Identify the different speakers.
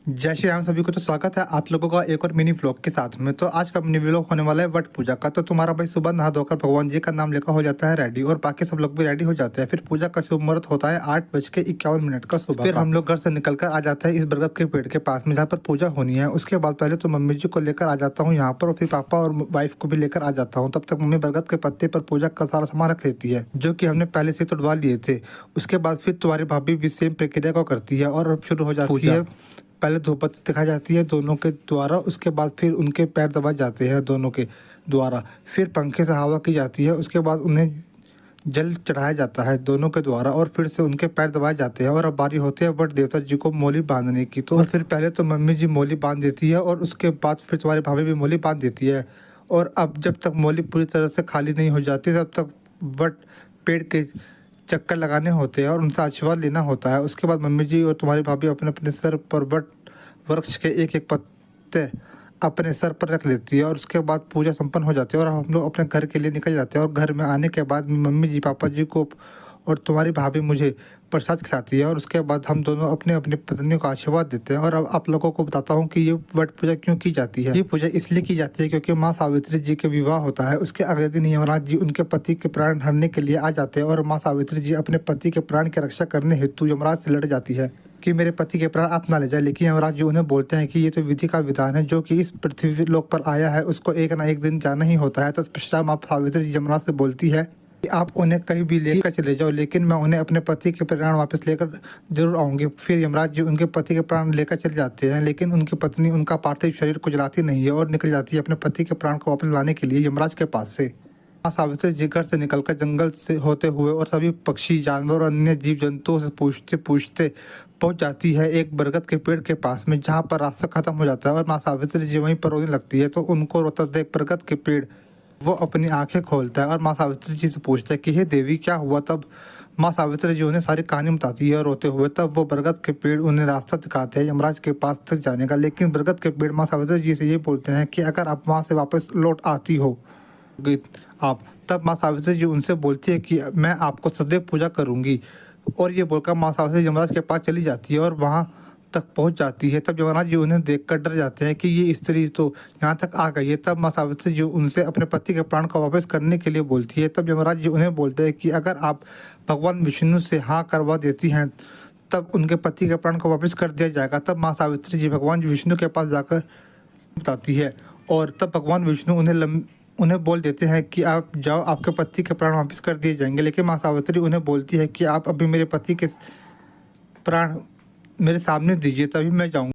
Speaker 1: जय श्री राम सभी को। तो स्वागत है आप लोगों का एक और मिनी व्लॉग के साथ में। तो आज का मिनी व्लॉग होने वाला है वट पूजा का। तो तुम्हारा भाई सुबह नहा धोकर भगवान जी का नाम लेकर हो जाता है रेडी और बाकी सब लोग भी रेडी हो जाते हैं। फिर पूजा का शुभ मुहूर्त होता है 8:51 का सुबह। फिर हम लोग घर से निकलकर आ जाते हैं इस बरगद के पेड़ के पास में जहाँ पर पूजा होनी है। उसके बाद पहले तो मम्मी जी को लेकर आ जाता हूँ यहाँ पर और फिर पापा और वाइफ को भी लेकर आ जाता हूँ। तब तक मम्मी बरगद के पत्ते पर पूजा का सारा सामान रख लेती है जो कि हमने पहले से तोड़वा लिए थे। उसके बाद फिर तुम्हारी भाभी भी सेम प्रक्रिया को करती है और अब शुरू हो जाती है। पहले धूप बत्ती दिखाई जाती है दोनों के द्वारा, उसके बाद फिर उनके पैर दबाए जाते हैं दोनों के द्वारा, फिर पंखे से हवा की जाती है, उसके बाद उन्हें जल चढ़ाया जाता है दोनों के द्वारा और फिर से उनके पैर दबाए जाते हैं। और अब बारी होती है वट देवता जी को मोली बांधने की। तो फिर पहले तो मम्मी जी मोली बांध देती है और उसके बाद फिर तुम्हारी भाभी भी मोली बांध देती है। और अब जब तक मोली पूरी तरह से खाली नहीं हो जाती तब तक वट पेड़ के चक्कर लगाने होते हैं और उनसे आशीर्वाद लेना होता है। उसके बाद मम्मी जी और तुम्हारी भाभी अपने अपने सर पर वट वृक्ष के एक एक पत्ते अपने सर पर रख लेती है और उसके बाद पूजा संपन्न हो जाती है और हम लोग अपने घर के लिए निकल जाते हैं। और घर में आने के बाद मम्मी जी पापा जी को और तुम्हारी भाभी मुझे प्रसाद खिलाती है और उसके बाद हम दोनों अपने अपनी पत्नी को आशीर्वाद देते हैं। और अब आप लोगों को बताता हूँ कि ये वट पूजा क्यों की जाती है। ये पूजा इसलिए की जाती है क्योंकि माँ सावित्री जी के विवाह होता है। उसके अगले दिन यमराज जी उनके पति के प्राण हरने के लिए आ जाते हैं और माँ सावित्री जी अपने पति के प्राण की रक्षा करने हेतु यमराज से लड़ जाती है कि मेरे पति के प्राण आप ना ले जाए। लेकिन यमराज जी उन्हें बोलते हैं कि ये तो विधि का विधान है, जो कि इस पृथ्वी लोक पर आया है उसको एक ना एक दिन जाना ही होता है। तो पश्चात माँ सावित्री जी यमराज से बोलती है कि आप उन्हें कहीं भी लेकर चले जाओ, लेकिन मैं उन्हें अपने पति के प्राण वापस लेकर जरूर आऊंगी। फिर यमराज जी उनके पति के प्राण लेकर चले जाते हैं, लेकिन उनकी पत्नी उनका पार्थिव शरीर को जलाती नहीं है और निकल जाती है अपने पति के प्राण को वापस लाने के लिए यमराज के पास से। माँ सावित्री जी घर से निकलकर जंगल से होते हुए और सभी पक्षी जानवर और अन्य जीव जंतुओं से पूछते पूछते पहुंच जाती है एक बरगद के पेड़ के पास में जहाँ पर रास्ता खत्म हो जाता है और माँ सावित्री जी वहीं पर रोने लगती है। तो उनको रोता देख बरगद के पेड़ वो अपनी आंखें खोलता है और माँ सावित्री जी से पूछता है कि हे देवी क्या हुआ। तब माँ सावित्री जी उन्हें सारी कहानी बताती है रोते हुए। तब वो बरगद के पेड़ उन्हें रास्ता दिखाते हैं यमराज के पास तक जाने का। लेकिन बरगद के पेड़ माँ सावित्री जी से ये बोलते हैं कि अगर आप वहाँ से वापस लौट आती हो आप, तब माँ सावित्री जी उनसे बोलती है कि मैं आपको सदैव पूजा करूंगी। और ये बोलकर माँ सावित्री यमराज के पास चली जाती है और वहाँ तक पहुँच जाती है। तब यमराज जी उन्हें देखकर डर जाते हैं कि ये स्त्री तो यहाँ तक आ गई है। तब माँ सावित्री जी उनसे अपने पति के प्राण को वापस करने के लिए बोलती है। तब यमराज जी उन्हें बोलते हैं कि अगर आप भगवान विष्णु से हाँ करवा देती हैं तब उनके पति के प्राण को वापस कर दिया जाएगा। तब माँ सावित्री जी भगवान विष्णु के पास जाकर बताती है और तब भगवान विष्णु उन्हें बोल देते हैं कि आप जाओ, आपके पति के प्राण वापस कर दिए जाएंगे। लेकिन माँ सावित्री उन्हें बोलती है कि आप अभी मेरे पति के प्राण मेरे सामने दीजिए तभी मैं जाऊँगा।